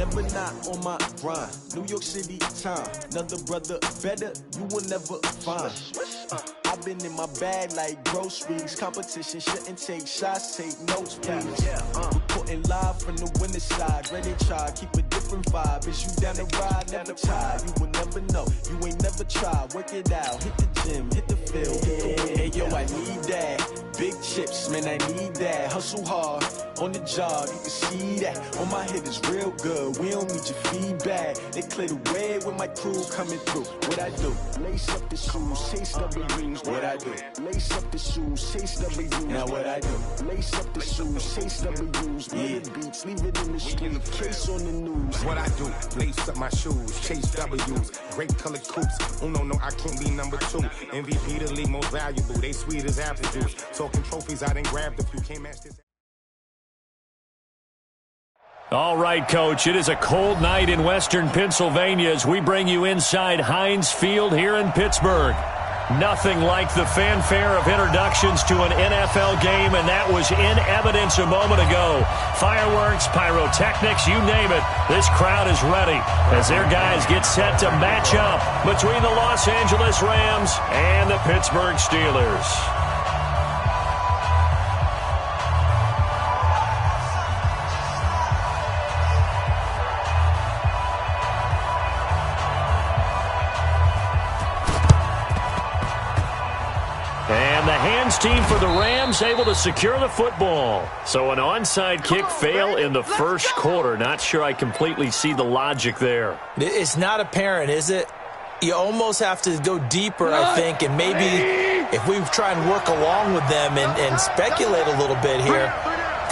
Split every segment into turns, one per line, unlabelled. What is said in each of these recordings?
never not on my grind. New York City time, another brother better, you will never find. I've been in my bag like groceries. Competition shouldn't take shots, take notes, please. Reporting live from the winter side. Ready to try, keep a different vibe. Is you down the ride, never tired. You will never know, you ain't never tried. Work it out, hit the gym, hit the field, hit the wind. Hey yo, I need that. Big chips, man, I need that. Hustle hard, on the job, you can see that. On my head is real good, we don't need your feedback. They clear the way with my crew coming through. What I do? Lace up the shoes, chase W's. What I do? Lace up the shoes, chase W's. Now what I do? Lace up the shoes, chase W's. Yeah, beats, leave it in the street, case on the news.
What I do? Lace up my shoes, chase W's. Great colored coops. Oh no, I can't be number 2. MVP the league most valuable. They sweet as apple juice. Talking trophies, I done grabbed a few. Can't match this.
All right, Coach, it is a cold night in western Pennsylvania as we bring you inside Heinz Field here in Pittsburgh. Nothing like the fanfare of introductions to an NFL game, and that was in evidence a moment ago. Fireworks, pyrotechnics, you name it. This crowd is ready as their guys get set to match up between the Los Angeles Rams and the Pittsburgh Steelers. And the hands team for the Rams able to secure the football. So an onside kick fail in the first quarter. Not sure I completely see the logic there.
It's not apparent, is it? You almost have to go deeper, I think, and maybe if we try and work along with them and speculate a little bit here,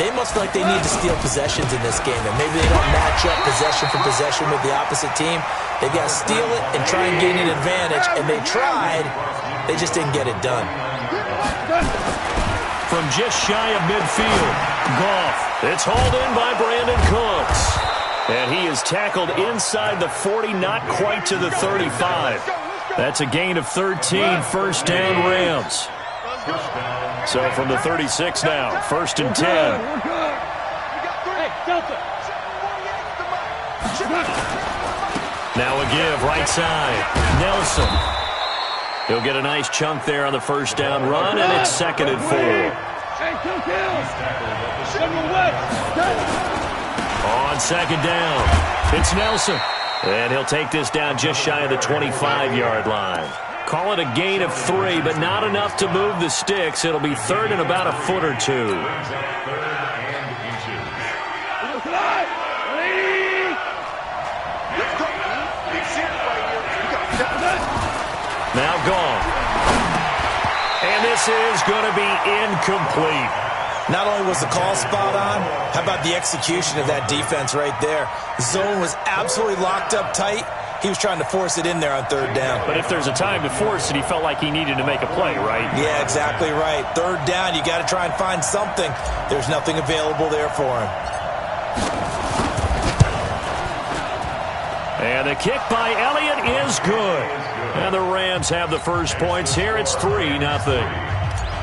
they must feel like they need to steal possessions in this game, and maybe they don't match up possession for possession with the opposite team. They've got to steal it and try and gain an advantage, and they tried. They just didn't get it done.
From just shy of midfield, Goff. It's hauled in by Brandon Cooks. And he is tackled inside the 40, not quite to the 35. That's a gain of 13, first down Rams. So from the 36 now, first and 10. Now a give, right side. Nelson. He'll get a nice chunk there on the first down run, and it's second and 4. On second down, it's Nelson. And he'll take this down just shy of the 25-yard line. Call it a gain of 3, but not enough to move the sticks. It'll be third and about a foot or 2. Now gone. And this is going to be incomplete.
Not only was the call spot on, how about the execution of that defense right there? The zone was absolutely locked up tight. He was trying to force it in there on third down.
But if there's a time to force it, he felt like he needed to make a play, right?
Yeah, exactly right. Third down, you got to try and find something. There's nothing available there for him.
And the kick by Elliott is good. And the Rams have the first points here. It's 3-0.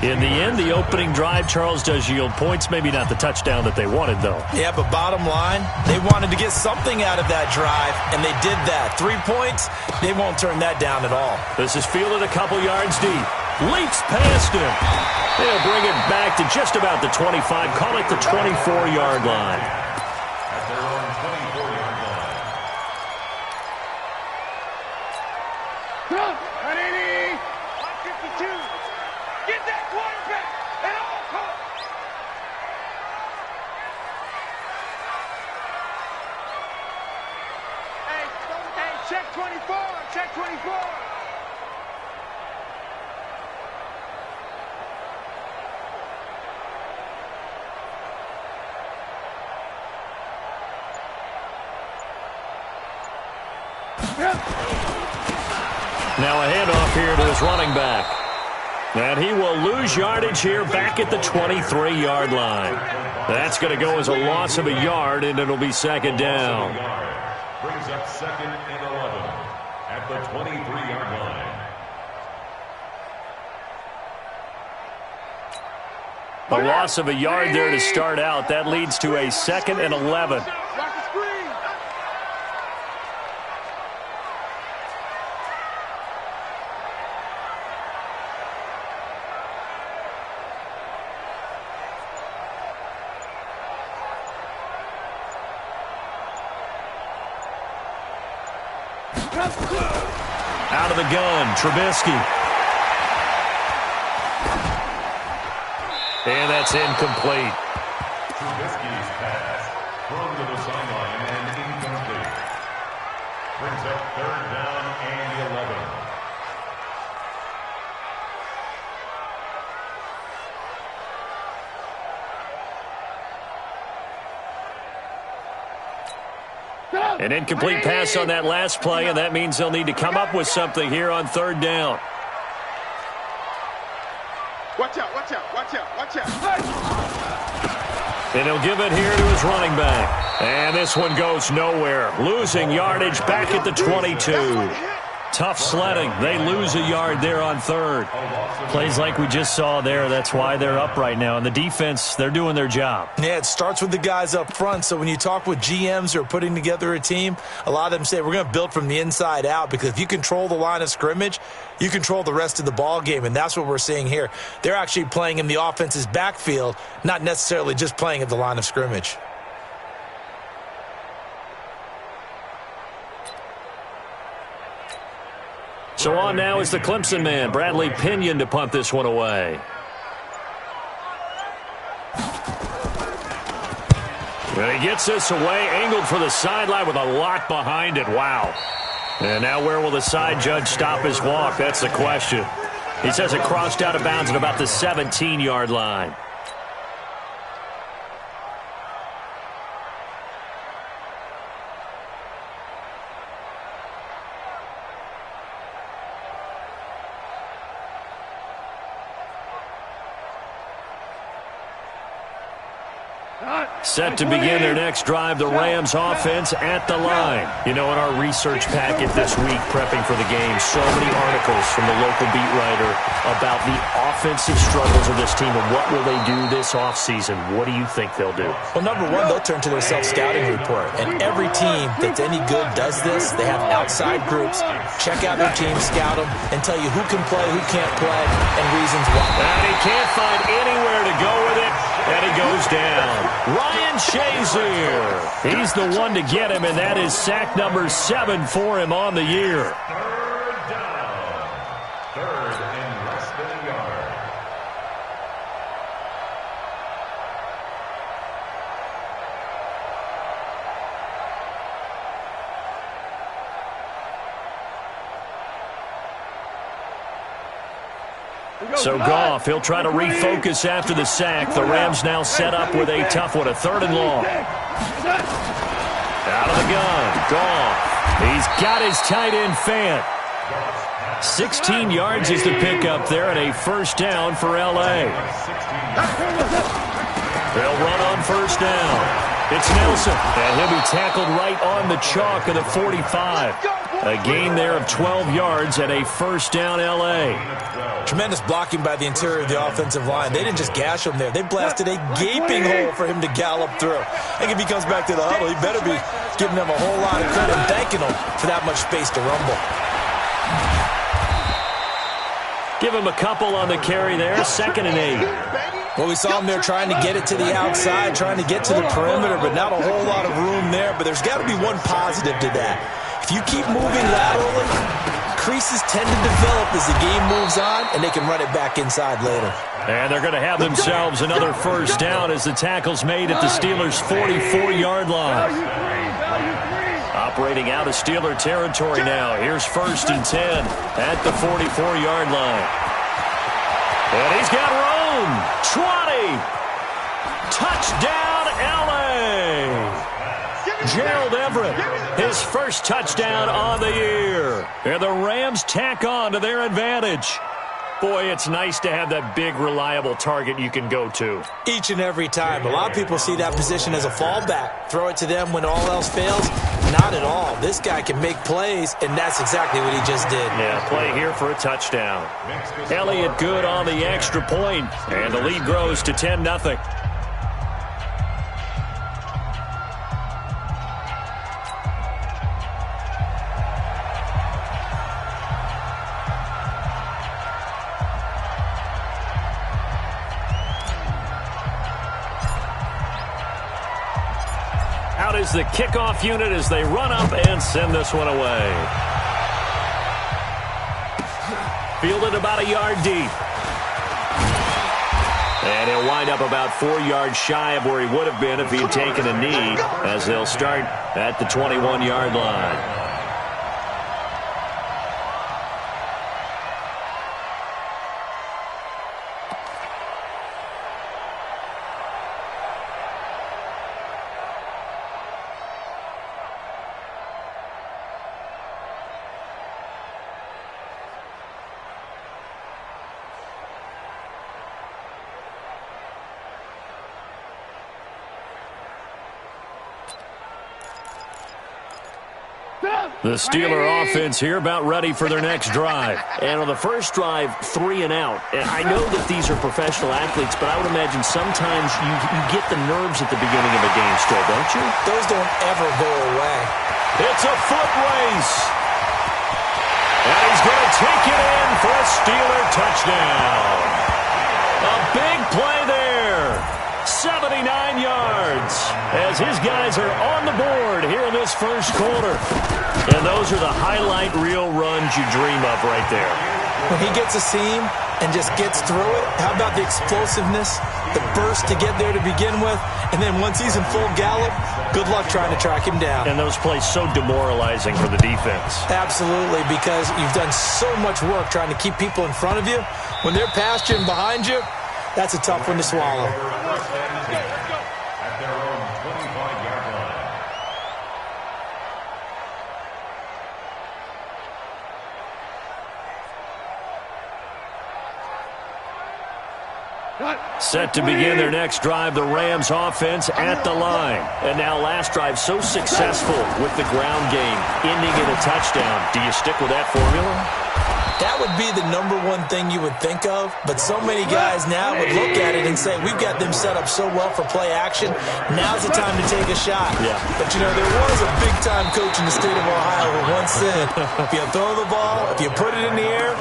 In the end, the opening drive, Charles, does yield points. Maybe not the touchdown that they wanted, though.
Yeah, but bottom line, they wanted to get something out of that drive, and they did that. 3 points, they won't turn that down at all.
This is fielded a couple yards deep. Leaps past him. They'll bring it back to just about the 25. Call it the 24-yard line.
Check 24, check 24.
Now a handoff here to his running back. And he will lose yardage here back at the 23-yard line. That's going to go as a loss of a yard, and it'll be second down.
Brings up second and 11 at the 23-yard line.
A loss of a yard there to start out. That leads to a second and 11. Out of the gun, Trubisky. And that's incomplete.
Trubisky's pass thrown to the sideline and incomplete. Brings up 3rd down and 11.
An incomplete pass on that last play, and that means they'll need to come up with something here on 3rd down.
Watch out, watch out, watch out, watch out.
And he'll give it here to his running back. And this one goes nowhere. Losing yardage back at the 22. Tough sledding. They lose a yard there on 3rd.
Plays like we just saw there. That's why they're up right now. And the defense, they're doing their job. Yeah, it starts with the guys up front. So when you talk with GMs who are putting together a team, a lot of them say we're going to build from the inside out, because if you control the line of scrimmage, you control the rest of the ball game, and that's what we're seeing here. They're actually playing in the offense's backfield, not necessarily just playing at the line of scrimmage.
So on now is the Clemson man, Bradley Pinion, to punt this one away. And he gets this away, angled for the sideline with a lot behind it. Wow. And now where will the side judge stop his walk? That's the question. He says it crossed out of bounds at about the 17-yard line. Set to begin their next drive, the Rams offense at the line. You know, in our research packet this week, prepping for the game, so many articles from the local beat writer about the offensive struggles of this team and what will they do this offseason. What do you think they'll do?
Well, number one, they'll turn to their self-scouting report. And every team that's any good does this. They have outside groups, check out their team, scout them, and tell you who can play, who can't play, and reasons why.
And he can't find anywhere to go with it. And he goes down. Ryan Shazier. He's the one to get him, and that is sack number 7 for him on the year.
3rd down. 3rd and less than a yard.
So Goff, he'll try to refocus after the sack. The Rams now set up with a tough one, a 3rd and long. Out of the gun, Goff. He's got his tight end Fant. 16 yards is the pickup there, and a 1st down for L.A. They'll run on 1st down. It's Nelson, and he'll be tackled right on the chalk of the 45. A gain there of 12 yards and a 1st down L.A.
Tremendous blocking by the interior of the offensive line. They didn't just gash him there. They blasted a gaping hole for him to gallop through. I think if he comes back to the huddle, he better be giving them a whole lot of credit and thanking them for that much space to rumble.
Give him a couple on the carry there, 2nd and 8.
Well, we saw him there trying to get it to the outside, trying to get to the perimeter, but not a whole lot of room there. But there's got to be one positive to that. If you keep moving laterally, creases tend to develop as the game moves on, and they can run it back inside later.
And they're going to have themselves another 1st down as the tackle's made at the Steelers' 44-yard line. Operating out of Steeler territory now. Here's 1st and 10 at the 44-yard line. And he's got room. 20. Touchdown, L.A. Gerald Everett, his 1st touchdown on the year. And the Rams tack on to their advantage. Boy, it's nice to have that big, reliable target you can go to.
Each and every time. A lot of people see that position as a fallback. Throw it to them when all else fails. Not at all. This guy can make plays, and that's exactly what he just did.
Yeah, play here for a touchdown. Elliott good on the extra point, and the lead grows to 10-0. Out is the kickoff unit as they run up and send this one away. Fielded about a yard deep. And he'll wind up about 4 yards shy of where he would have been if he had taken a knee, as they'll start at the 21-yard line. The Steeler offense here about ready for their next drive.
And on the first drive, 3 and out. And I know that these are professional athletes, but I would imagine sometimes you get the nerves at the beginning of a game still, don't you?
Those don't ever go away.
It's a foot race. And he's going to take it in for a Steeler touchdown. A big play there. 79 yards as his guys are on the board here in this first quarter. And those are the highlight reel runs you dream of right there.
When he gets a seam and just gets through it, how about the explosiveness, the burst to get there to begin with, and then once he's in full gallop, good luck trying to track him down.
And those plays so demoralizing for the defense.
Absolutely, because you've done so much work trying to keep people in front of you. When they're past you and behind you, that's a tough one to swallow.
At their own 25-yard line.
Set to begin their next drive, the Rams offense at the line. And now last drive so successful with the ground game, ending in a touchdown. Do you stick with that formula?
That would be the number one thing you would think of, but so many guys now would look at it and say, we've got them set up so well for play action, now's the time to take a shot.
Yeah.
But, you know, there was a big-time coach in the state of Ohio who once said, if you throw the ball, if you put it in the air,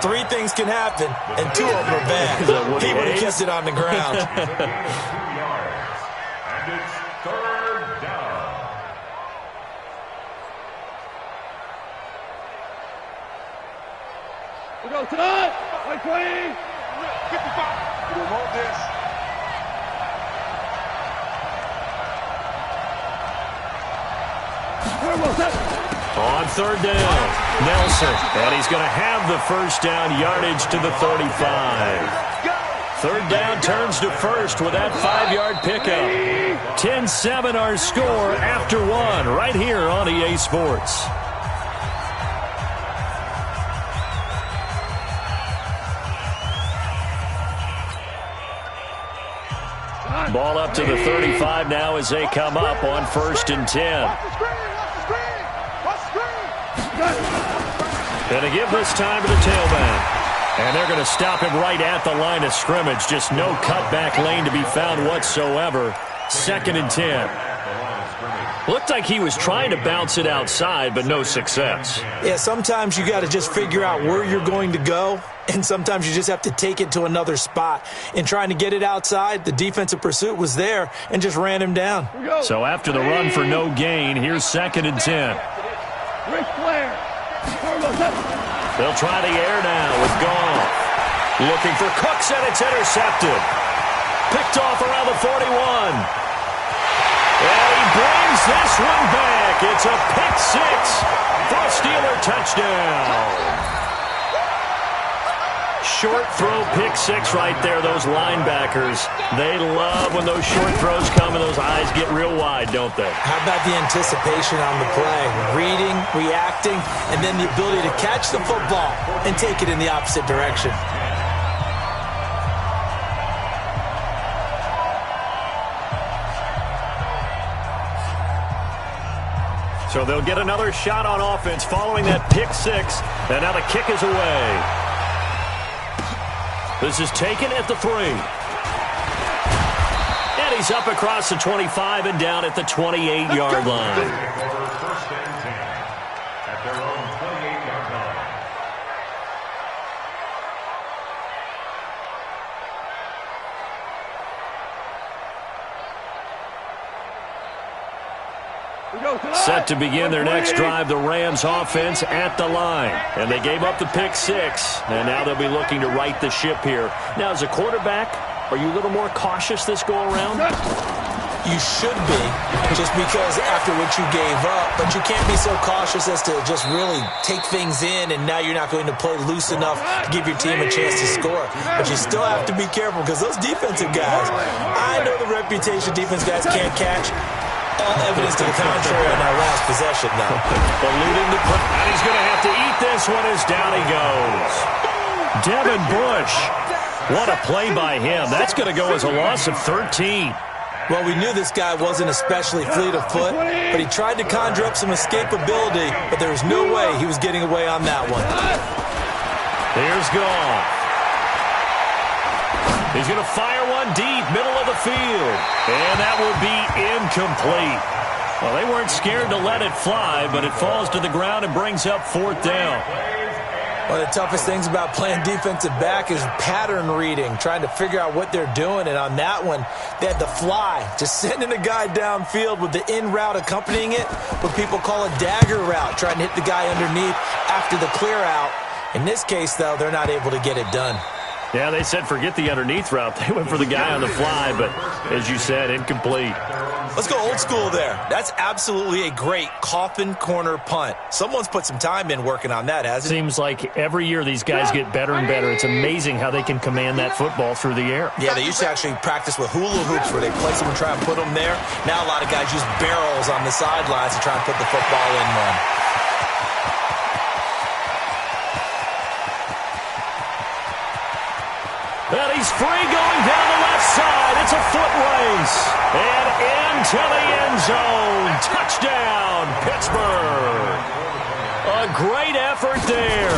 3 things can happen, and 2 of them are bad. He would have kept it on the ground.
2 yards. And it's 3rd down.
We go tonight. Wait, 20. 55. We want this.
On 3rd down, Nelson. And he's going to have the first down yardage to the 35. 3rd down turns to first with that 5-yard pickup. 10-7 our score after 1 right here on EA Sports. Ball up to the 35 now as they come up on 1st and 10. Going to give this time to the tailback. And they're going to stop him right at the line of scrimmage. Just no cutback lane to be found whatsoever. 2nd and 10. Looked like he was trying to bounce it outside, but no success.
Yeah, sometimes you got to just figure out where you're going to go, and sometimes you just have to take it to another spot. In trying to get it outside, the defensive pursuit was there and just ran him down.
So after the run for no gain, here's 2nd and 10. They'll try the air now with Goff. Looking for Cooks, and it's intercepted. Picked off around the 41. And he brings this one back. It's a pick 6 for a Steeler touchdown. Short throw pick 6 right there. Those linebackers, they love when those short throws come and those eyes get real wide, don't they?
How about the anticipation on the play? Reading, reacting, and then the ability to catch the football and take it in the opposite direction.
So they'll get another shot on offense following that pick 6. And now the kick is away. This is taken at the 3. And he's up across the 25 and down at the 28-yard line.
First and 10 at their own 28-yard line.
Set to begin their next drive, the Rams offense at the line. And they gave up the pick 6, and now they'll be looking to right the ship here. Now, as a quarterback, are you a little more cautious this go-around?
You should be, just because after what you gave up, but you can't be so cautious as to just really take things in, and now you're not going to play loose enough to give your team a chance to score. But you still have to be careful, because those defensive guys, I know the reputation defense guys can't catch. All evidence to the contrary on that last possession, though.
Eluding the put, and he's going to have to eat this one as down he goes. Devin Bush. What a play by him. That's going to go as a loss of 13.
Well, we knew this guy wasn't especially fleet of foot, but he tried to conjure up some escapability, but there was no way he was getting away on that one.
Here's Goff. He's going to fire one deep, middle of the field. And that will be incomplete. Well, they weren't scared to let it fly, but it falls to the ground and brings up 4th down.
One of the toughest things about playing defensive back is pattern reading, trying to figure out what they're doing. And on that one, they had the fly, just sending a guy downfield with the in route accompanying it, what people call a dagger route, trying to hit the guy underneath after the clear out. In this case, though, they're not able to get it done.
Yeah, they said forget the underneath route. They went for the guy on the fly, but as you said, incomplete.
Let's go old school there. That's absolutely a great coffin corner punt. Someone's put some time in working on that, hasn't it?
Seems like every year these guys get better and better. It's amazing how they can command that football through the air.
Yeah, they used to actually practice with hula hoops where they place them and try and put them there. Now a lot of guys use barrels on the sidelines to try and put the football in one.
And he's free going down the left side. It's a foot race. And into the end zone. Touchdown, Pittsburgh. A great effort there.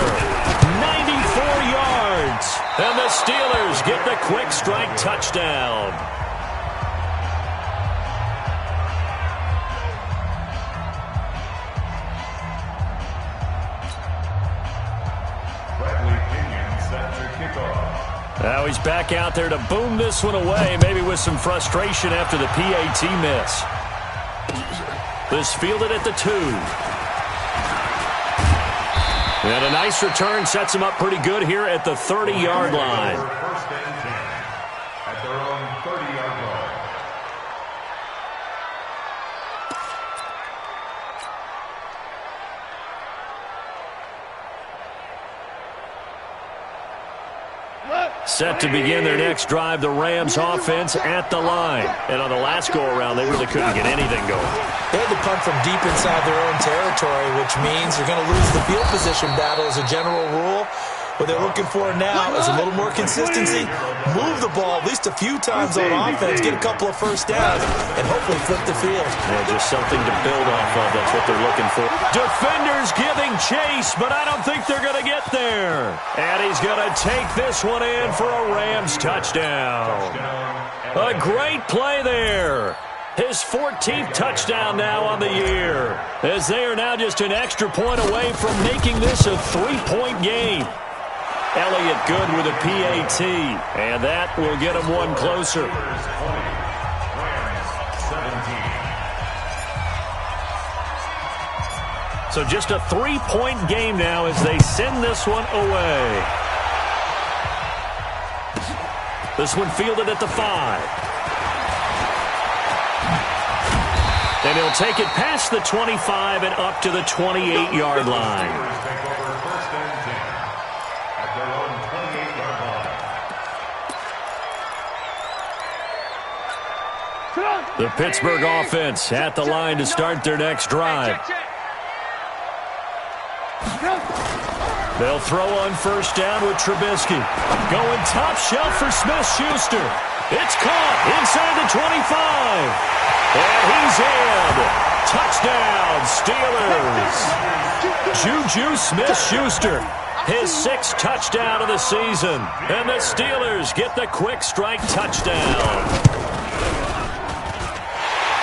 94 yards. And the Steelers get the quick strike touchdown. Now he's back out there to boom this one away, maybe with some frustration after the PAT miss. This fielded at the 2. And a nice return sets him up pretty good here at the 30-yard line.
First and 10 at their own 30-yard line.
Set to begin their next drive, the Rams offense at the line. And on the last go-around, they really couldn't get anything going.
They had to punt from deep inside their own territory, which means you're going to lose the field position battle as a general rule. What they're looking for now is a little more consistency, move the ball at least a few times on offense, get a couple of first downs, and hopefully flip the field.
Yeah, just something to build off of. That's what they're looking for. Defenders giving chase, but I don't think they're going to get there. And he's going to take this one in for a Rams touchdown. A great play there. His 14th touchdown now on the year, as they are now just an extra point away from making this a 3-point game. Elliott good with a PAT, and that will get him one closer. So just a 3-point game now as they send this one away. This one fielded at the 5. And he'll take it past the 25 and up to the 28-yard line. The Pittsburgh offense at the line to start their next drive. They'll throw on first down with Trubisky. Going top shelf for Smith-Schuster. It's caught inside the 25. And he's in. Touchdown, Steelers. Juju Smith-Schuster, his 6th touchdown of the season. And the Steelers get the quick strike touchdown.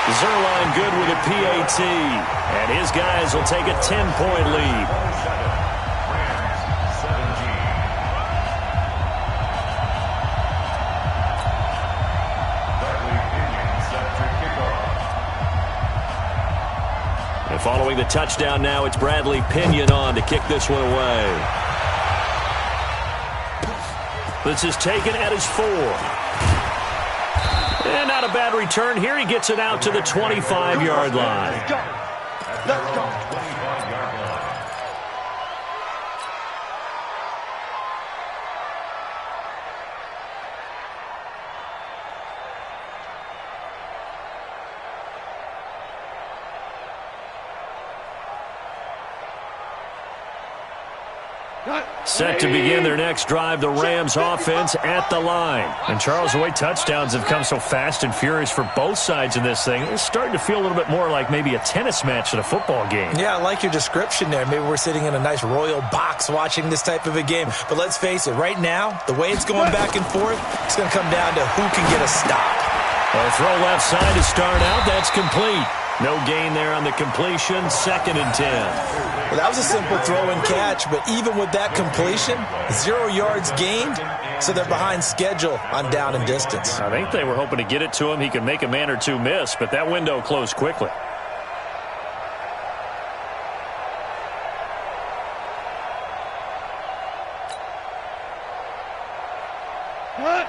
Zerline good with a PAT, and his guys will take a 10-point lead. And following the touchdown now, it's Bradley Pinion on to kick this one away. This is taken at his 4. And not a bad return here. He gets it out to the 25-yard line.
Let's go. Let's go.
Set to begin their next drive, the Rams offense at the line. And Charles, the way touchdowns have come so fast and furious for both sides in this thing, it's starting to feel a little bit more like maybe a tennis match than a football game.
Yeah, I like your description there. Maybe we're sitting in a nice royal box watching this type of a game. But let's face it, right now, the way it's going back and forth, it's going to come down to who can get a stop.
A throw left side to start out. That's complete. No gain there on the completion. 2nd and 10.
Well, that was a simple throw and catch, but even with that completion, 0 yards gained, so they're behind schedule on down and distance.
I think they were hoping to get it to him. He could make a man or two miss, but that window closed quickly.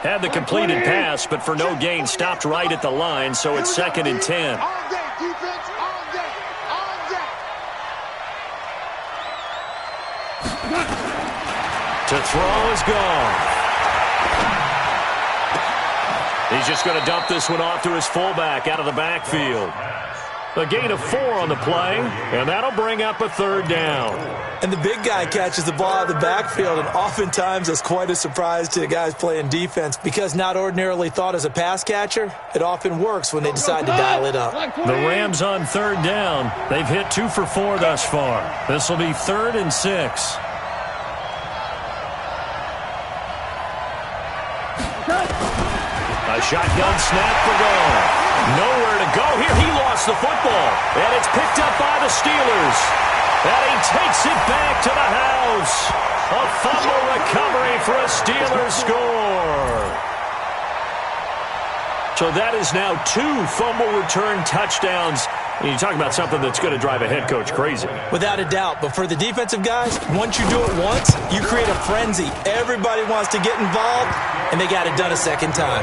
Had the completed pass, but for no gain, stopped right at the line, so it's 2nd and 10. To throw is gone. He's just going to dump this one off to his fullback out of the backfield. A gain of 4 on the play, and that'll bring up a 3rd down.
And the big guy catches the ball out of the backfield, and oftentimes that's quite a surprise to the guys playing defense because not ordinarily thought as a pass catcher, it often works when they decide to dial it up.
The Rams on 3rd down. They've hit 2 for 4 thus far. This will be 3rd and 6. A shotgun snap for goal. Nowhere to go here. He lost the football. And it's picked up by the Steelers. And he takes it back to the house. A fumble recovery for a Steelers score. So that is now 2 fumble return touchdowns. And you talk about something that's going to drive a head coach crazy.
Without a doubt. But for the defensive guys, once you do it once, you create a frenzy. Everybody wants to get involved, and they got it done a second time.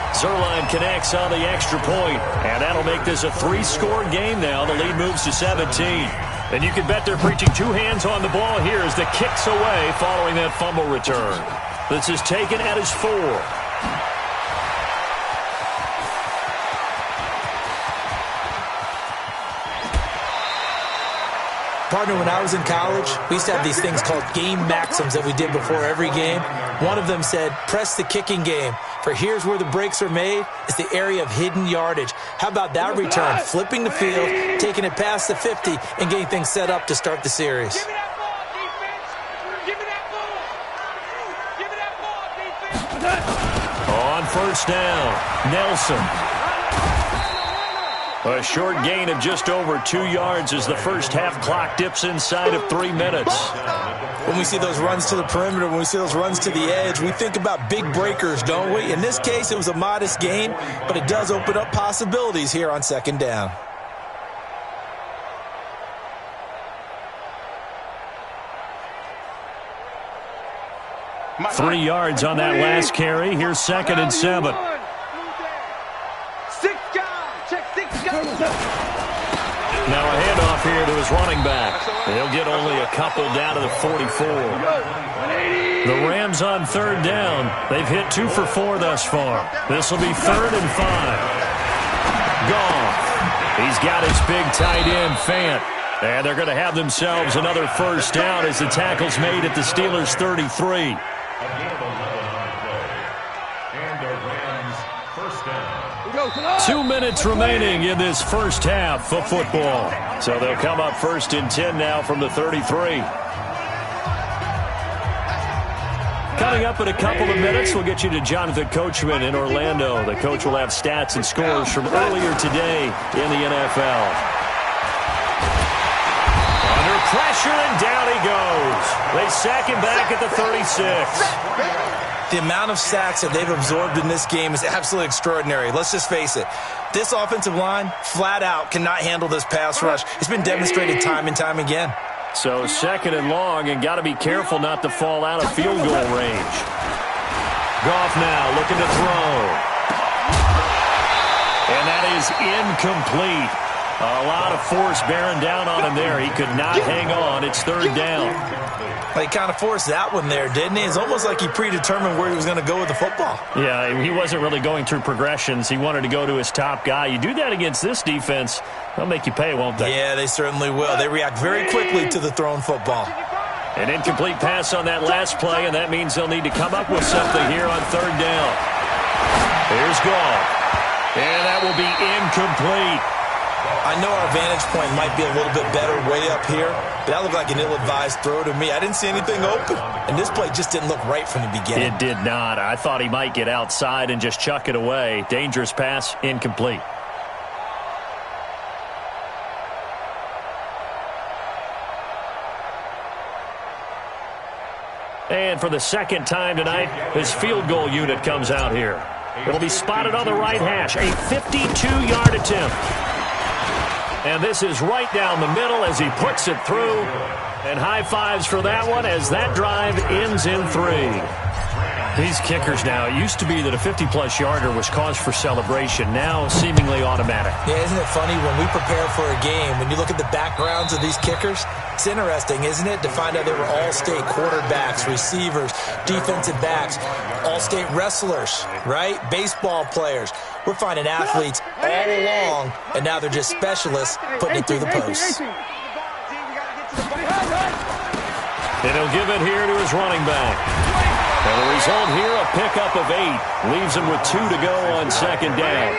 Zerline connects on the extra point, and that'll make this a 3-score game now. The lead moves to 17. And you can bet they're preaching 2 hands on the ball here as the kick's away following that fumble return. This is taken at his 4.
Partner, when I was in college, we used to have these things called game maxims that we did before every game. One of them said, press the kicking game. For here's where the breaks are made. It's the area of hidden yardage. How about that return? Flipping the field, taking it past the 50, and getting things set up to start the series.
Give me that ball, defense. Give me that ball. Give me that ball, defense.
On 1st down, Nelson. A short gain of just over 2 yards as the first half clock dips inside of 3 minutes.
When we see those runs to the perimeter, when we see those runs to the edge, we think about big breakers, don't we? In this case, it was a modest gain, but it does open up possibilities here on 2nd down.
Three yards on that last carry. Here's 2nd and 7.
6 guys. Check 6 guys.
Now a handoff here to his running back. He'll get only a couple down to the 44. The Rams on 3rd down. They've hit 2 for 4 thus far. This will be 3rd and 5. Goff. He's got his big tight end, Fant. And they're going to have themselves another 1st down as the tackle's made at the Steelers' 33.
A gain of 11 on the play. And the Rams 1st down.
2 minutes remaining in this first half of football. So they'll come up 1st and 10 now from the 33. Coming up in a couple of minutes, we'll get you to Jonathan Coachman in Orlando. The coach will have stats and scores from earlier today in the NFL. Under pressure, and down he goes. They sack him back at the 36.
The amount of sacks that they've absorbed in this game is absolutely extraordinary. Let's just face it. This offensive line, flat out, cannot handle this pass rush. It's been demonstrated time and time again.
So 2nd and long, and got to be careful not to fall out of field goal range. Goff now looking to throw. And that is incomplete. A lot of force bearing down on him there. He could not hang on. It's 3rd down.
He kind of forced that one there, didn't he? It's almost like he predetermined where he was going to go with the football.
Yeah, he wasn't really going through progressions. He wanted to go to his top guy. You do that against this defense, they'll make you pay, won't they?
Yeah, they certainly will. They react very quickly to the thrown football.
An incomplete pass on that last play, and that means they'll need to come up with something here on 3rd down. Here's Goff. And that will be incomplete.
I know our vantage point might be a little bit better way up here, but that looked like an ill-advised throw to me. I didn't see anything open, and this play just didn't look right from the beginning.
It did not. I thought he might get outside and just chuck it away. Dangerous pass, incomplete. And for the 2nd time tonight, his field goal unit comes out here. It'll be spotted on the right hash, a 52-yard attempt. And this is right down the middle as he puts it through. And high fives for that one as that drive ends in 3. These kickers now, it used to be that a 50-plus yarder was cause for celebration. Now seemingly automatic.
Yeah, isn't it funny when we prepare for a game, when you look at the backgrounds of these kickers, it's interesting, isn't it, to find out they were all-state quarterbacks, receivers, defensive backs, all-state wrestlers, right? Baseball players. We're finding athletes all along, and now they're just specialists putting it through the posts.
And he'll give it here to his running back. And the result here, a pickup of 8. Leaves him with 2 to go on 2nd down.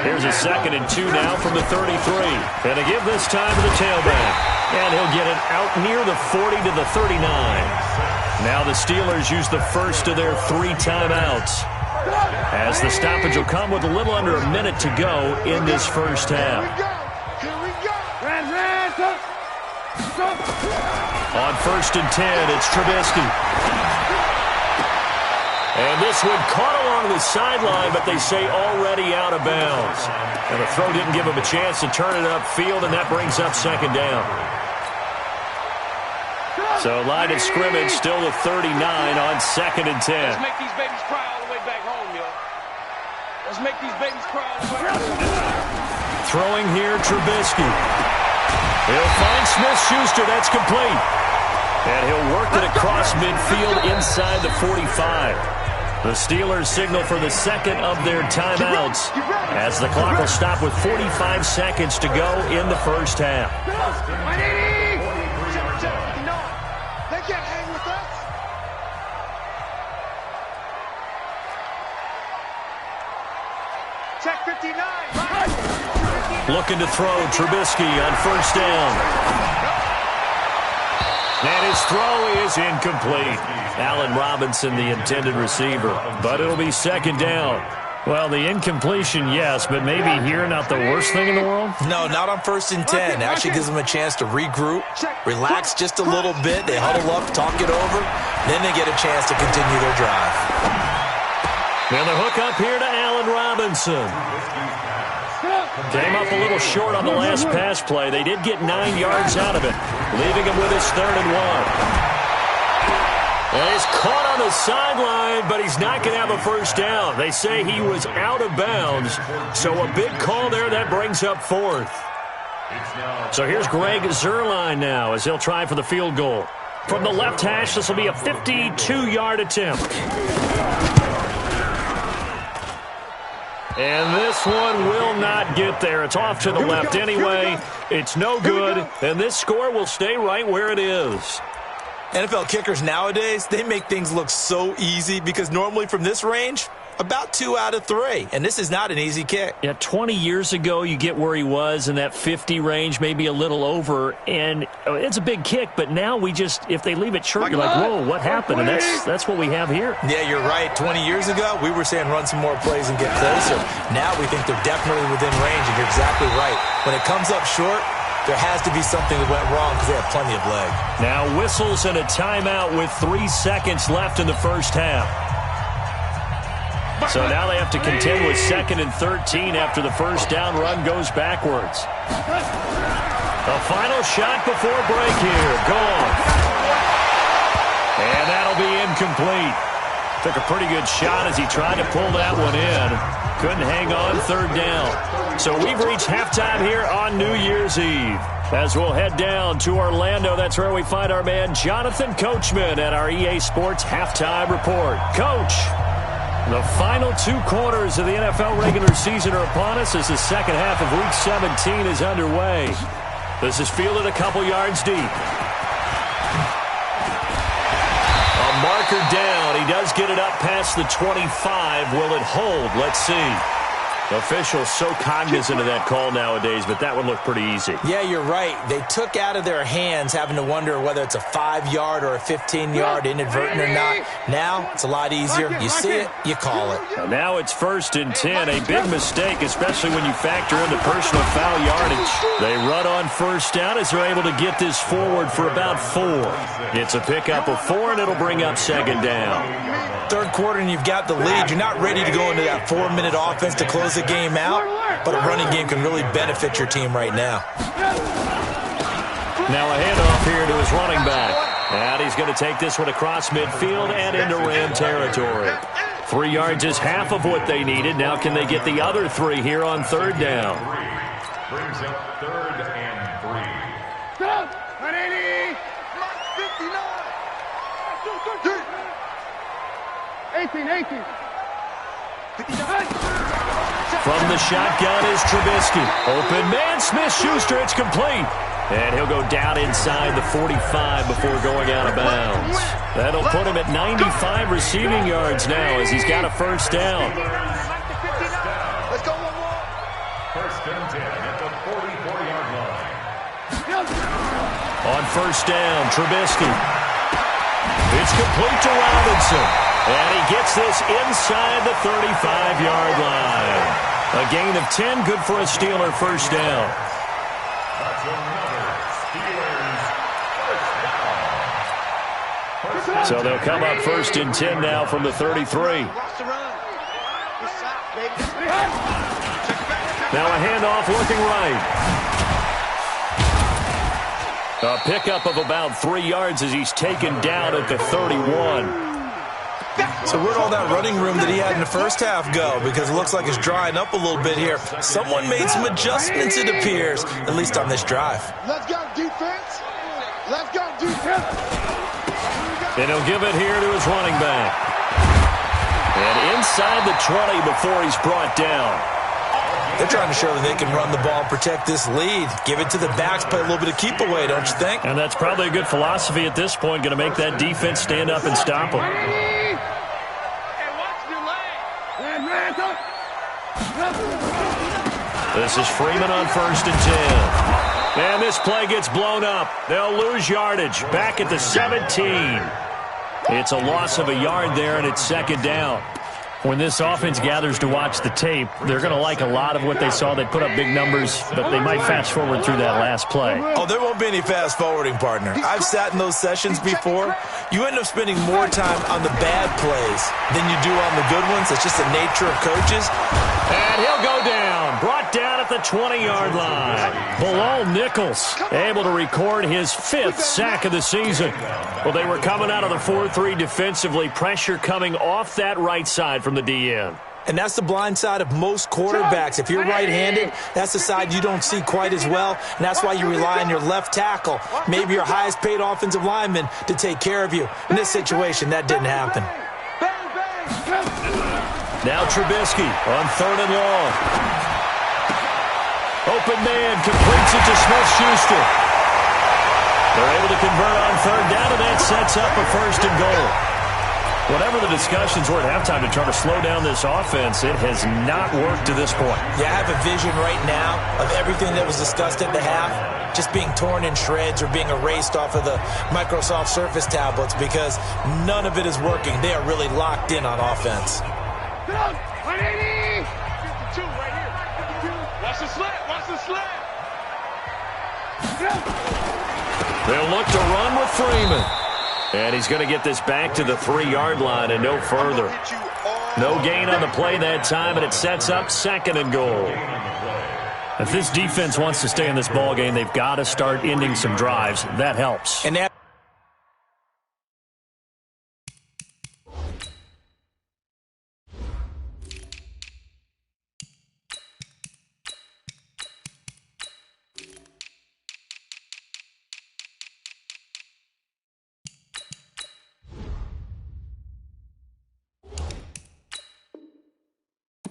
Here's a 2nd and 2 now from the 33. And to give this time to the tailback. And he'll get it out near the 40 to the 39. Now the Steelers use the first of their 3 timeouts, as the stoppage will come with a little under a minute to go in this first half. On 1st and 10, it's Trubisky. And this one caught along the sideline, but they say already out of bounds. And the throw didn't give him a chance to turn it upfield, and that brings up 2nd down. So line of scrimmage still the 39 on 2nd and 10.
Let's make these babies cry all the way back home, yo. Let's make these babies cry all the way back home.
Throwing here, Trubisky. He'll find Smith-Schuster. That's complete. And he'll work it across midfield inside the 45. The Steelers signal for the 2nd of their timeouts, as the clock will stop with 45 seconds to go in the first half.
They can't hang with us. Check 59.
Looking to throw, Trubisky on 1st down. And his throw is incomplete. Allen Robinson, the intended receiver. But it'll be 2nd down. Well, the incompletion, yes, but maybe here not the worst thing in the world?
No, not on 1st and 10. It actually gives them a chance to regroup, relax just a little bit. They huddle up, talk it over. Then they get a chance to continue their drive.
And the hook up here to Allen Robinson. Came up a little short on the last pass play. They did get 9 yards out of it, leaving him with his 3rd and 1. And he's caught on the sideline, but he's not going to have a first down. They say he was out of bounds, so a big call there. That brings up 4th. So here's Greg Zuerlein now as he'll try for the field goal. From the left hash, this will be a 52-yard attempt. And this one will not get there. It's off to the left anyway. It's no good, and this score will stay right where it is.
NFL kickers nowadays, they make things look so easy because normally from this range, about 2 out of 3. And this is not an easy kick.
Yeah, 20 years ago, you get where he was in that 50 range, maybe a little over. And it's a big kick, but now we just, if they leave it short, you're like, whoa, what happened? And that's what we have here.
Yeah, you're right. 20 years ago, we were saying run some more plays and get closer. Now we think they're definitely within range, and you're exactly right. When it comes up short, there has to be something that went wrong because they have plenty of leg.
Now whistles and a timeout with 3 seconds left in the first half. So now they have to contend with 2nd and 13 after the first down run goes backwards. The final shot before break here. Gone. And that'll be incomplete. Took a pretty good shot as he tried to pull that one in. Couldn't hang on 3rd down. So we've reached halftime here on New Year's Eve. As we'll head down to Orlando, that's where we find our man Jonathan Coachman at our EA Sports Halftime Report. Coach, the final 2 quarters of the NFL regular season are upon us as the second half of Week 17 is underway. This is fielded a couple yards deep. A marker down. He does get it up past the 25. Will it hold? Let's see. Officials so cognizant of that call nowadays, but that would look pretty easy.
Yeah, you're right. They took out of their hands having to wonder whether it's a 5-yard or a 15-yard inadvertent or not. Now, it's a lot easier. You see it, you call it.
And now it's 1st and 10. A big mistake, especially when you factor in the personal foul yardage. They run on 1st down as they're able to get this forward for about 4. It's a pickup of 4, and it'll bring up 2nd down.
3rd quarter and you've got the lead. You're not ready to go into that 4-minute offense to close the game out, but a running game can really benefit your team right now.
Now a handoff here to his running back. And he's going to take this one across midfield and into Ram territory. 3 yards is half of what they needed. Now can they get the other 3 here on 3rd down?
Brings up 3rd and 3.
Get up! 180! 59! 18!
From the shotgun is Trubisky. Open man, Smith-Schuster, it's complete. And he'll go down inside the 45 before going out of bounds. That'll put him at 95 receiving yards now as he's got a 1st down.
Let's go one more.
1st and 10 at the 44-yard line.
On 1st down, Trubisky. It's complete to Robinson. And he gets this inside the 35-yard line. A gain of 10, good for a Steeler 1st down.
That's another Steelers 1st down.
So they'll come up 1st and 10 now from the 33. Now a handoff looking right. A pickup of about 3 yards as he's taken down at the 31.
So where'd all that running room that he had in the first half go? Because it looks like it's drying up a little bit here. Someone made some adjustments, it appears, at least on this drive.
Let's go, defense. Let's go, defense.
And he'll give it here to his running back. And inside the 20 before he's brought down.
They're trying to show that they can run the ball and protect this lead. Give it to the backs, play a little bit of keep away, don't you think?
And that's probably a good philosophy at this point, going to make that defense stand up and stop them. This is Freeman on 1st and 10. And this play gets blown up. They'll lose yardage. Back at the 17. It's a loss of a yard there, and it's 2nd down. When this offense gathers to watch the tape, they're going to like a lot of what they saw. They put up big numbers, but they might fast forward through that last play.
Oh, there won't be any fast forwarding, partner. I've sat in those sessions before. You end up spending more time on the bad plays than you do on the good ones. It's just the nature of coaches.
And he'll go down. Brought down at the 20-yard line. Bilal Nichols able to record his 5th sack of the season. Well, they were coming out of the 4-3 defensively. Pressure coming off that right side from the DN.
And that's the blind side of most quarterbacks. If you're right-handed, that's the side you don't see quite as well, and that's why you rely on your left tackle, maybe your highest-paid offensive lineman, to take care of you. In this situation, that didn't happen.
Now Trubisky on 3rd and long. Open man completes it to Smith-Schuster. They're able to convert on 3rd down, and that sets up a 1st and goal. Whatever the discussions were at halftime to try to slow down this offense, it has not worked to this point.
Yeah, I have a vision right now of everything that was discussed at the half just being torn in shreds or being erased off of the Microsoft Surface tablets because none of it is working. They are really locked in on offense.
180! 52 right here. 52. Watch the slant. Watch the slant.
They'll look to run with Freeman. And he's going to get this back to the 3-yard line and no further. No gain on the play that time, and it sets up 2nd and goal. If this defense wants to stay in this ball game, they've got to start ending some drives. That helps.
And that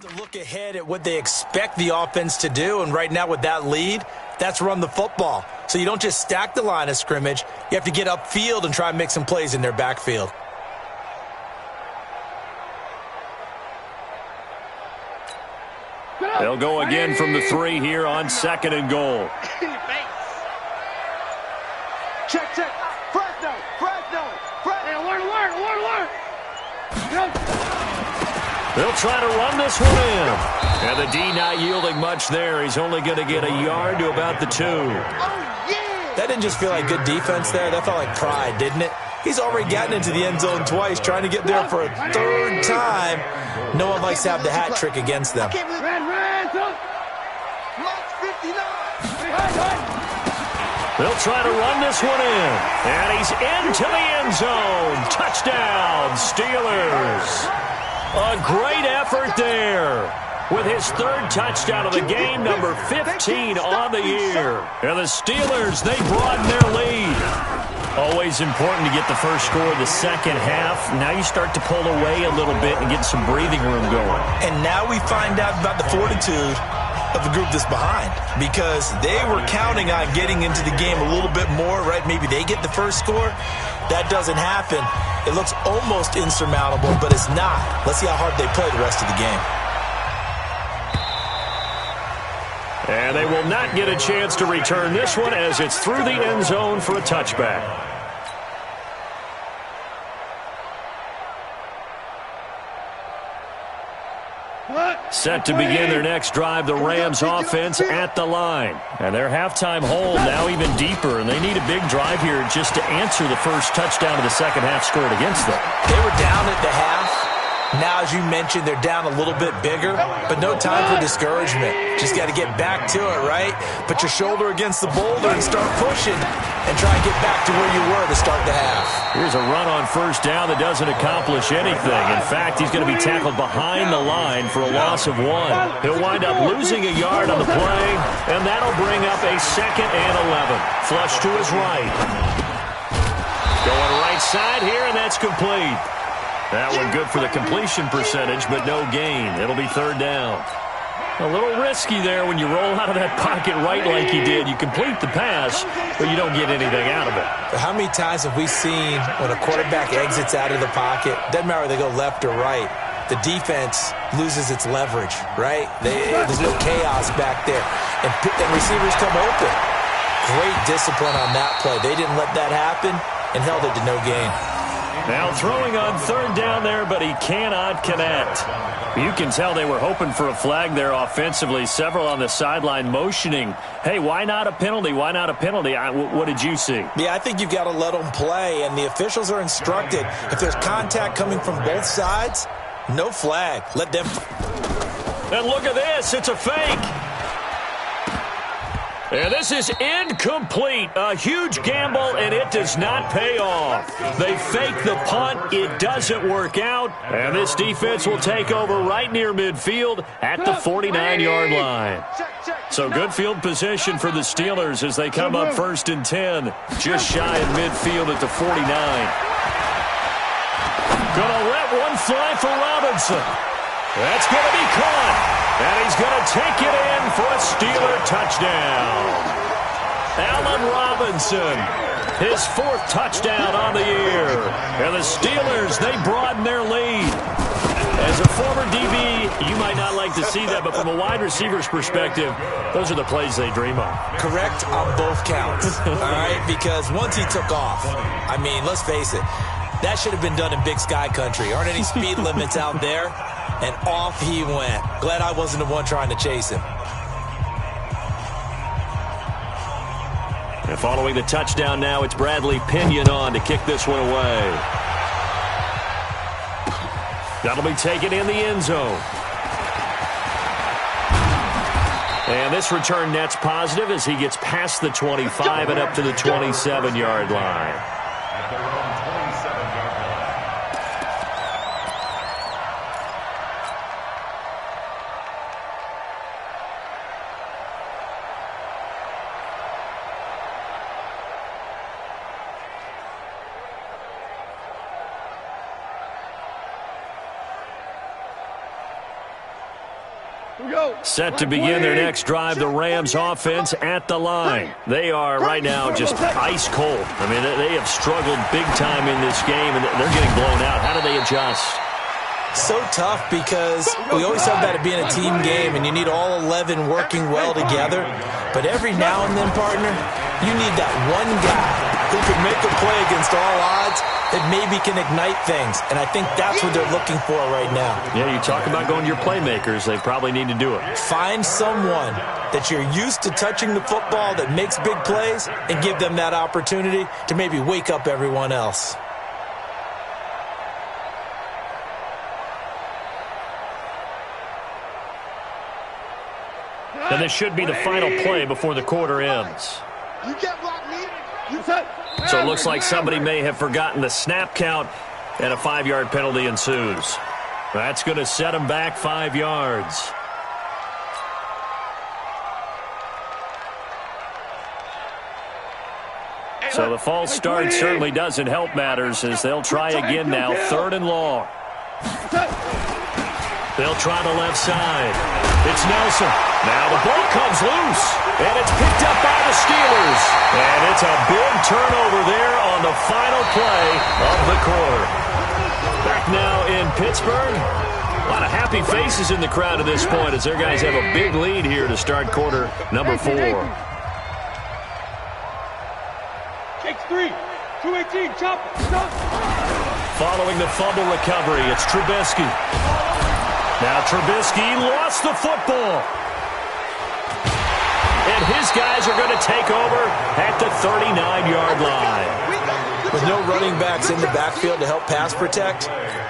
to look ahead at what they expect the offense to do, and right now with that lead, that's run the football. So you don't just stack the line of scrimmage, you have to get upfield and try and make some plays in their backfield.
They'll go again from the 3 here on 2nd and goal.
Check. Fresno. Alert.
They'll try to run this one in. And the D not yielding much there. He's only going to get a yard to about the 2.
That didn't just feel like good defense there. That felt like pride, didn't it? He's already gotten into the end zone twice, trying to get there for a 3rd time. No one likes to have the hat trick against them.
They'll try to run this one in. And he's into the end zone. Touchdown, Steelers. A great effort there with his 3rd touchdown of the game, number 15 on the year. And the Steelers, they broaden their lead. Always important to get the first score of the second half. Now you start to pull away a little bit and get some breathing room going.
And now we find out about the fortitude of the group that's behind, because they were counting on getting into the game a little bit more, right? Maybe they get the first score. That doesn't happen. It looks almost insurmountable, but it's not. Let's see how hard they play the rest of the game.
And they will not get a chance to return this one as it's through the end zone for a touchback. Set to begin their next drive, the Rams offense at the line. And their halftime hold now even deeper, and they need a big drive here just to answer the first touchdown of the second half scored against them.
They were down at the half. Now, as you mentioned, they're down a little bit bigger, but no time for discouragement. Just got to get back to it, right? Put your shoulder against the boulder and start pushing and try and get back to where you were to start the half.
Here's a run on first down that doesn't accomplish anything. In fact, he's going to be tackled behind the line for a loss of 1. He'll wind up losing a yard on the play, and that'll bring up a 2nd and 11. Flush to his right. Going right side here, and that's complete. That one good for the completion percentage, but no gain. It'll be 3rd down. A little risky there when you roll out of that pocket right like he did. You complete the pass, but you don't get anything out of it.
How many times have we seen when a quarterback exits out of the pocket, doesn't matter whether they go left or right, the defense loses its leverage, right? There's no chaos back there. And receivers come open. Great discipline on that play. They didn't let that happen and held it to no gain.
Now throwing on 3rd down there, but he cannot connect. You can tell they were hoping for a flag there offensively. Several on the sideline motioning, hey, why not a penalty? Why not a penalty? What did you see?
Yeah, I think you've got to let them play, and the officials are instructed. If there's contact coming from both sides, no flag. Let them.
And look at this. It's a fake. And this is incomplete. A huge gamble, and it does not pay off. They fake the punt. It doesn't work out. And this defense will take over right near midfield at the 49-yard line. So good field position for the Steelers as they come up 1st and 10. Just shy of midfield at the 49. Gonna let one fly for Robinson. That's going to be caught. And he's going to take it in for a Steeler touchdown. Allen Robinson, his 4th touchdown on the year. And the Steelers, they broaden their lead. As a former DB, you might not like to see that, but from a wide receiver's perspective, those are the plays they dream of.
Correct on both counts, all right? Because once he took off, I mean, let's face it, that should have been done in Big Sky Country. Aren't any speed limits out there? And off he went. Glad I wasn't the one trying to chase him.
And following the touchdown now, it's Bradley Pinion on to kick this one away. That'll be taken in the end zone. And this return net's positive as he gets past the 25 and up to the 27-yard line.
At their own 27-yard line.
Set to begin their next drive, the Rams offense at the line. They are right now just ice cold. I mean, they have struggled big time in this game, and they're getting blown out. How do they adjust?
So tough because we always talk about it being a team game, and you need all 11 working well together. But every now and then, partner, you need that one guy who can make a play against all odds that maybe can ignite things. And I think that's what they're looking for right now.
Yeah, you talk about going to your playmakers. They probably need to do it.
Find someone that you're used to touching the football that makes big plays and give them that opportunity to maybe wake up everyone else.
And this should be the final play before the quarter ends. So it looks like somebody may have forgotten the snap count, and a 5-yard penalty ensues. That's going to set them back 5 yards. So the false start certainly doesn't help matters as they'll try again now, 3rd and long. They'll try the left side. It's Nelson. Now the ball comes loose, and it's picked up by the Steelers. And it's a big turnover there on the final play of the quarter. Back now in Pittsburgh. A lot of happy faces in the crowd at this point as their guys have a big lead here to start quarter number 4.
Takes 3. 218. Chop.
Following the fumble recovery, it's Trubisky. Now Trubisky lost the football. And his guys are going to take over at the 39-yard line.
With no running backs in the backfield to help pass protect,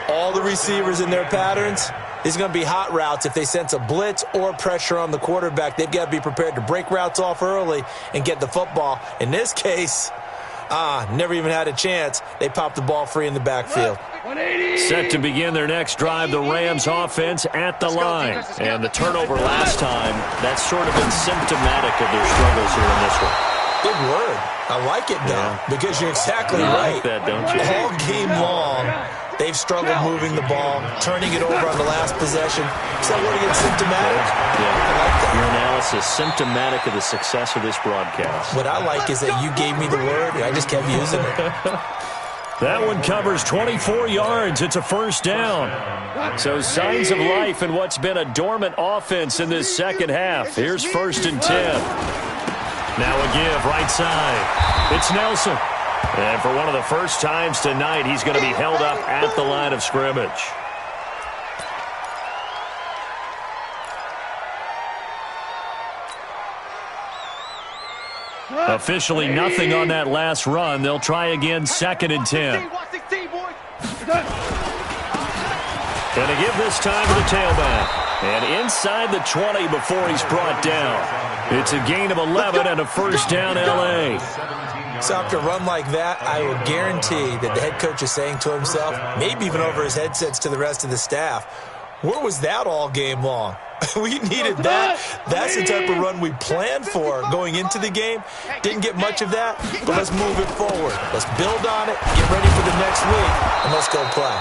all the receivers in their patterns, these are going to be hot routes. If they sense a blitz or pressure on the quarterback, they've got to be prepared to break routes off early and get the football. In this case, never even had a chance. They popped the ball free in the backfield.
Set to begin their next drive, the Rams offense at the line. And the turnover last time, that's sort of been symptomatic of their struggles here in this one.
Big word. I like it, though, because you're exactly right.
Like that, don't you?
All game long, they've struggled moving the ball, turning it over on the last possession. Is that word again, symptomatic?
Yeah.
I like that.
Your analysis, symptomatic of the success of this broadcast.
What I like is that you gave me the word, and I just kept using it.
That one covers 24 yards. It's a first down. So signs of life in what's been a dormant offense in this second half. Here's 1st and 10. Now a give right side. It's Nelson. And for one of the first times tonight, he's going to be held up at the line of scrimmage. Officially nothing on that last run. They'll try again, 2nd and 10. And a give this time to the tailback. And inside the 20 before he's brought down. It's a gain of 11 and a first down, L.A.
So after a run like that, I would guarantee that the head coach is saying to himself, maybe even over his headsets to the rest of the staff, where was that all game long? We needed that. That's the type of run we planned for going into the game. Didn't get much of that, but let's move it forward. Let's build on it, get ready for the next week, and let's go play.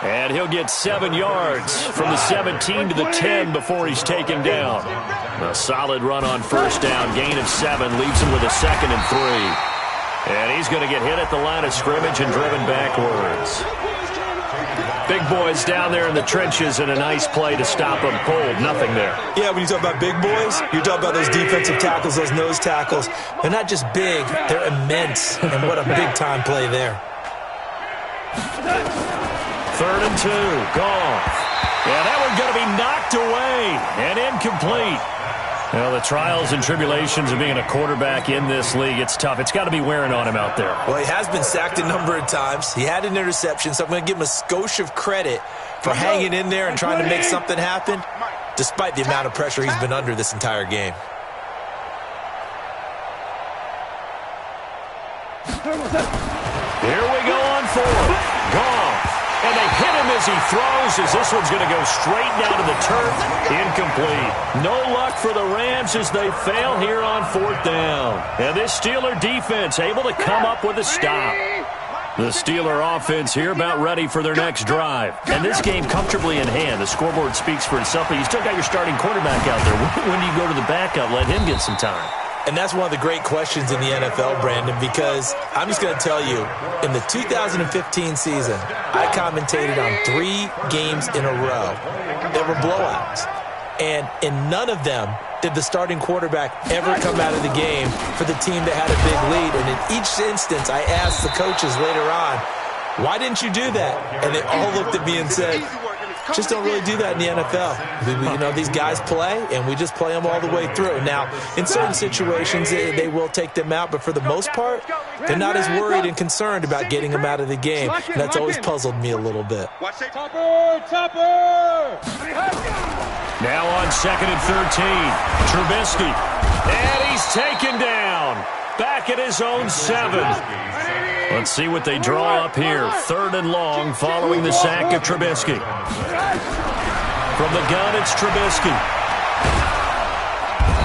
And he'll get 7 yards from the 17 to the 10 before he's taken down. A solid run on first down, gain of 7, leaves him with a 2nd and 3. And he's going to get hit at the line of scrimmage and driven backwards. Big boys down there in the trenches, and a nice play to stop them cold. Nothing there.
Yeah, when you talk about big boys, you're talking about those defensive tackles, those nose tackles. They're not just big, they're immense. And what a big-time play there.
3rd and 2, gone. Yeah, that one's going to be knocked away and incomplete. Well, the trials and tribulations of being a quarterback in this league, it's tough. It's got to be wearing on him out there.
Well, he has been sacked a number of times. He had an interception, so I'm going to give him a skosh of credit for hanging in there and trying to make something happen, despite the amount of pressure he's been under this entire game.
Here we go on fourth. Goff. And they hit him as he throws, as this one's going to go straight down to the turf. Incomplete. No luck for the Rams as they fail here on fourth down. And this Steeler defense able to come up with a stop. The Steeler offense here about ready for their next drive. And this game comfortably in hand. The scoreboard speaks for itself, but you still got your starting quarterback out there. When do you go to the backup? Let him get some time.
And that's one of the great questions in the NFL, Brandon, because I'm just going to tell you, in the 2015 season, I commentated on 3 games in a row that were blowouts. And in none of them did the starting quarterback ever come out of the game for the team that had a big lead. And in each instance, I asked the coaches later on, why didn't you do that? And they all looked at me and said, just don't really do that in the NFL. You know, these guys play, and we just play them all the way through. Now, in certain situations, they will take them out, but for the most part, they're not as worried and concerned about getting them out of the game. And that's always puzzled me a little bit.
Now on 2nd and 13, Trubisky. And he's taken down. Back at his own 7. Let's see what they draw up here. 3rd and long following the sack of Trubisky. From the gun, it's Trubisky.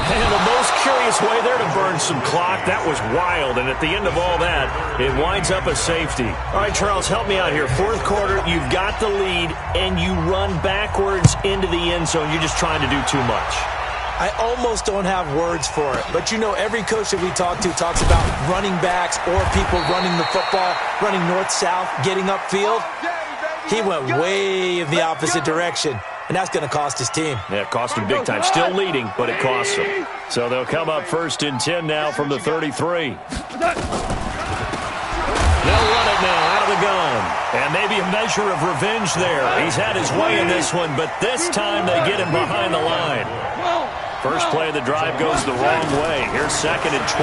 And the most curious way there to burn some clock. That was wild. And at the end of all that, it winds up a safety. All right, Charles, help me out here. 4th quarter, you've got the lead, and you run backwards into the end zone. You're just trying to do too much.
I almost don't have words for it. But, you know, every coach that we talk to talks about running backs or people running the football, running north-south, getting upfield. He went way in the opposite direction, and that's going to cost his team.
Yeah, it cost him big time. Still leading, but it costs him. So they'll come up 1st and 10 now from the 33. They'll run it now out of the gun. And maybe a measure of revenge there. He's had his way in this one, but this time they get him behind the line. First play of the drive goes the wrong way. Here's 2nd and 12.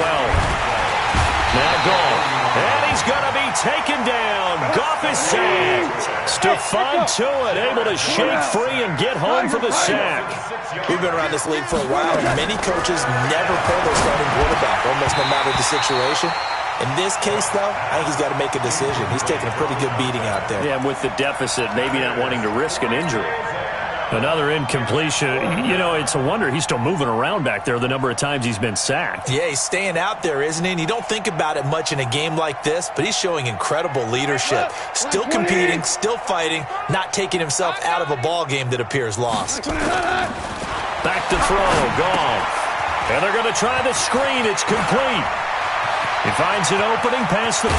Now Goff. And he's going to be taken down. Goff is sacked. Stephon Tuitt able to shake free and get home for the sack.
We've been around this league for a while, and many coaches never pull their starting quarterback, almost no matter the situation. In this case, though, I think he's got to make a decision. He's taking a pretty good beating out there.
Yeah, with the deficit, maybe not wanting to risk an injury. Another incompletion. You know, it's a wonder he's still moving around back there the number of times he's been sacked.
Yeah, he's staying out there, isn't he? And you don't think about it much in a game like this, but he's showing incredible leadership. Still competing, still fighting, not taking himself out of a ball game that appears lost.
Back to throw, Goff. And they're going to try the screen. It's complete. He finds an opening past the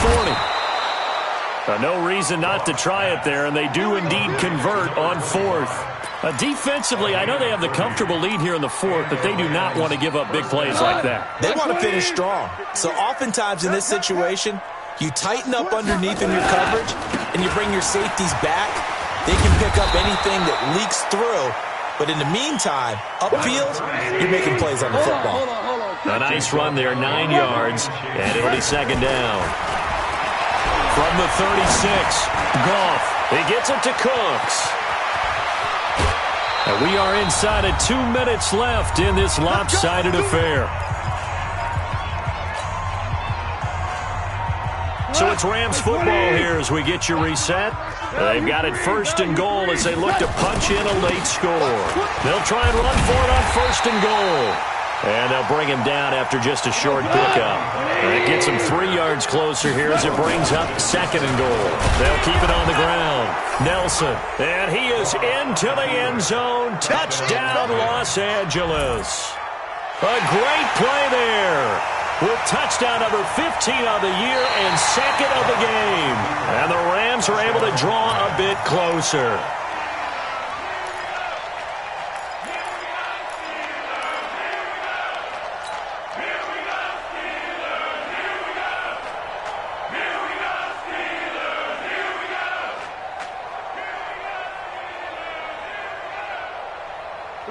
40. No reason not to try it there, and they do indeed convert on 4th. Defensively, I know they have the comfortable lead here in the 4th, but they do not want to give up big plays like that.
They want to finish strong. So oftentimes in this situation, you tighten up underneath in your coverage, and you bring your safeties back. They can pick up anything that leaks through. But in the meantime, upfield, you're making plays on the football.
A nice run there, 9 yards, and it'll be 2nd down. From the 36, Goff. He gets it to Cooks. And we are inside of 2 minutes left in this lopsided affair. So it's Rams football here as we get you reset. They've got it 1st and goal as they look to punch in a late score. They'll try and run for it on 1st and goal. And they'll bring him down after just a short pickup. And it gets him 3 yards closer here as it brings up 2nd and goal. They'll keep it on the ground. Nelson. And he is into the end zone. Touchdown, Los Angeles. A great play there. With touchdown number 15 of the year and 2nd of the game. And the Rams are able to draw a bit closer.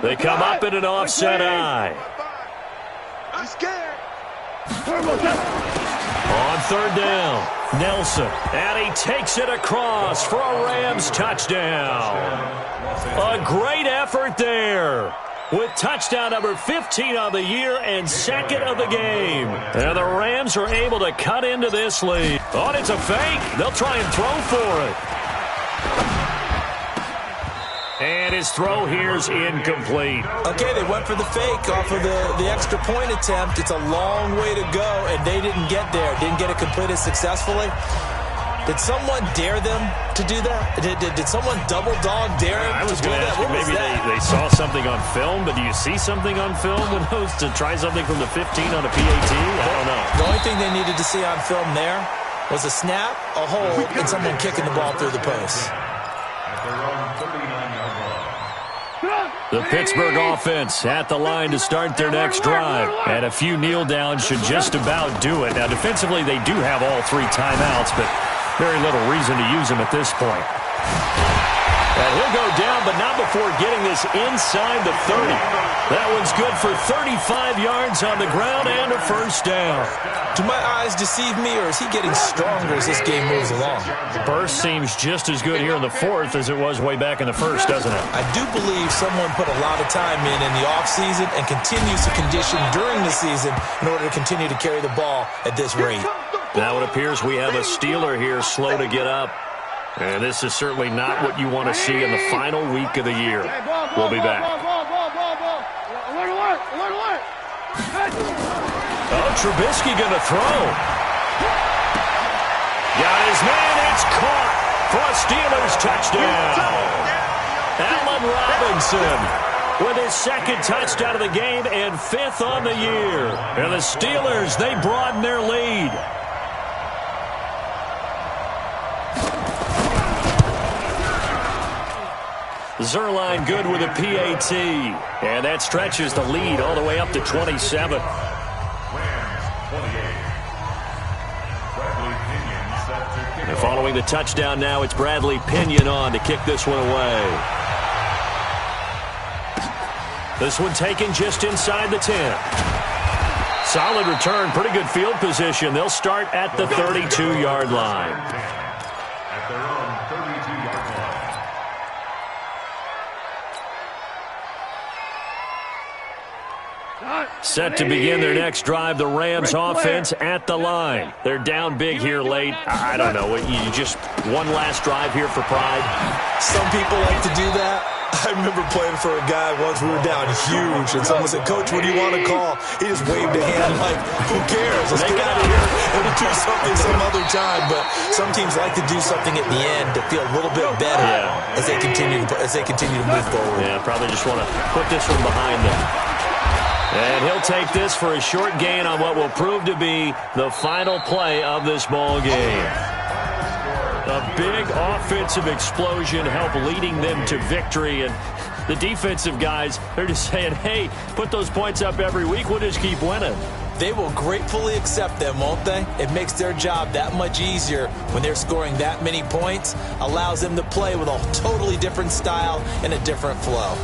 They come up in an offset eye. On third down, Nelson. And he takes it across for a Rams touchdown. A great effort there, with touchdown number 15 on the year and second of the game. And the Rams are able to cut into this lead. Oh, and it's a fake. They'll try and throw for it. And his throw here's incomplete.
Okay, they went for the fake off of the extra point attempt. It's a long way to go, and they didn't get there. Didn't get it completed successfully. Did someone dare them to do that? Did someone double dog dare them
I was
to do
going to
that?
ask you, maybe they saw something on film, but do you see something on film with those to try something from the 15 on a PAT? I don't know.
The only thing they needed to see on film there was a snap, a hold, and someone kicking the ball through the post.
The Pittsburgh offense at the line to start their next drive. And a few kneel downs should just about do it. Now, defensively, they do have all three timeouts, but very little reason to use them at this point. And he'll go down, but not before getting this inside the 30. That one's good for 35 yards on the ground and a first down.
Do my eyes deceive me, or is he getting stronger as this game moves along?
Burst seems just as good here in the fourth as it was way back in the first, doesn't it?
I do believe someone put a lot of time in the offseason and continues to condition during the season in order to continue to carry the ball at this rate.
Now it appears we have a Steeler here slow to get up. And this is certainly not what you want to see in the final week of the year. We'll be back. Oh, Trubisky going to throw. Got his man. It's caught for a Steelers touchdown. Allen Robinson with his second touchdown of the game and fifth on the year. And the Steelers, they broaden their lead. Zerline good with a PAT. And that stretches the lead all the way up to 27. And following the touchdown now, it's Bradley Pinion on to kick this one away. This one taken just inside the 10. Solid return, pretty good field position. They'll start at the 32-yard line.
At their own 32-yard line.
Set to begin their next drive, the Rams offense at the line. They're down big here late. I don't know. You just one last drive here for pride?
Some people like to do that. I remember playing for a guy once. We were down huge, and someone said, "Coach, what do you want to call?" He just waved a hand like, "Who cares? Let's get out of here and do something some other time." But some teams like to do something at the end to feel a little bit better as they continue to move forward.
Yeah, probably just want to put this one behind them. And he'll take this for a short gain on what will prove to be the final play of this ball game. A big offensive explosion helped leading them to victory. And the defensive guys, they're just saying, hey, put those points up every week. We'll just keep winning.
They will gratefully accept them, won't they? It makes their job that much easier when they're scoring that many points. Allows them to play with a totally different style and a different flow.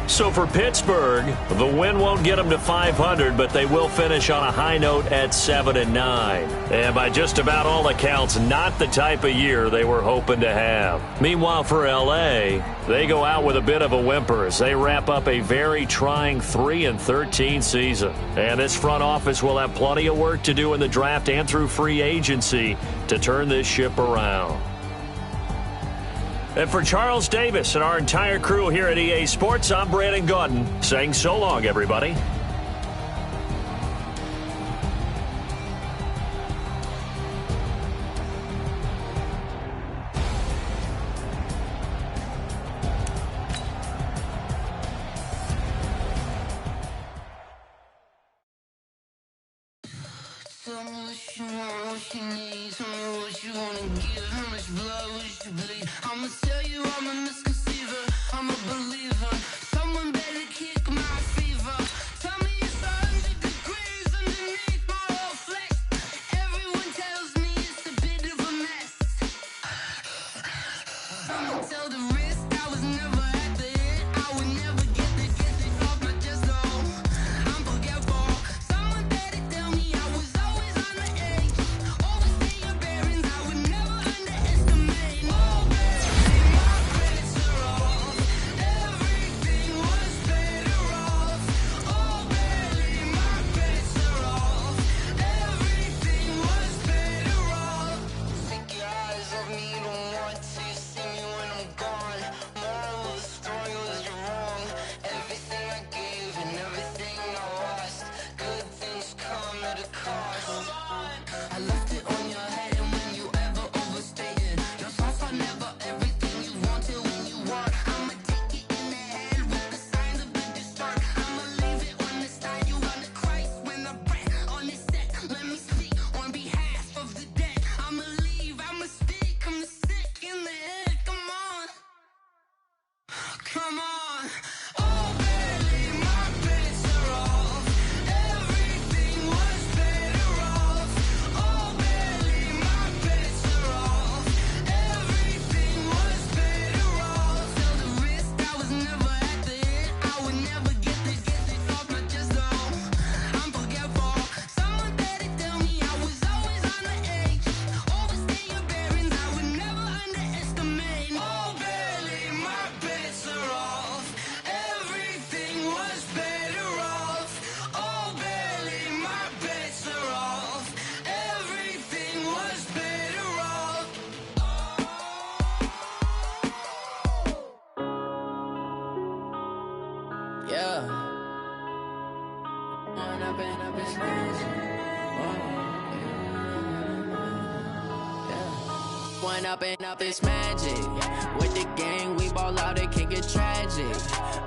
So for Pittsburgh, the win won't get them to 500, but they will finish on a high note at 7-9. And by just about all accounts, not the type of year they were hoping to have. Meanwhile, for L.A., they go out with a bit of a whimper as they wrap up a very trying 3-13 season. And this front office will have plenty of work to do in the draft and through free agency to turn this ship around. And for Charles Davis and our entire crew here at EA Sports, I'm Brandon Gaudin saying so long, everybody.
Tell me what you want, what you need. Tell me what you wanna give. How much blood would you bleed? I'ma tell you I'm a misconceiver. I'm a believer. Someone better kick my fever. Tell me it's 100 degrees underneath my whole flesh. Everyone tells me it's a bit of a mess. I'ma tell the risk I was never at the end. I would never get this off my chest, though. I'm forgetful. up, it's magic. One up and up, it's magic. With the gang, we ball out, it can get tragic.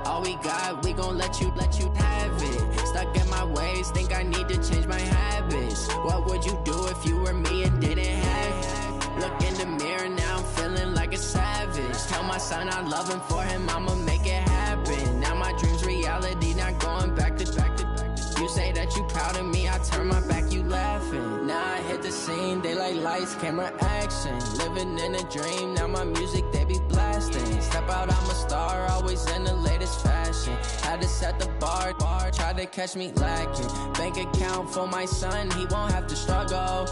All we got, we gon' let you have it. Stuck in my ways, think I need to change my habits. What would you do if you were me and didn't have it? Look in the mirror, now I'm feeling like a savage. Tell my son I love him, for him I'ma make it happen. Now my dream's reality, not going back to. You say that you proud of me, I turn my back, you laughing. Now I hit the scene, they like lights, camera, action. Living in a dream, now my music, they be blasting. Step out, I'm a star, always in the latest fashion. Had to set the bar, try to catch me lacking. Bank account for my son, he won't have to struggle.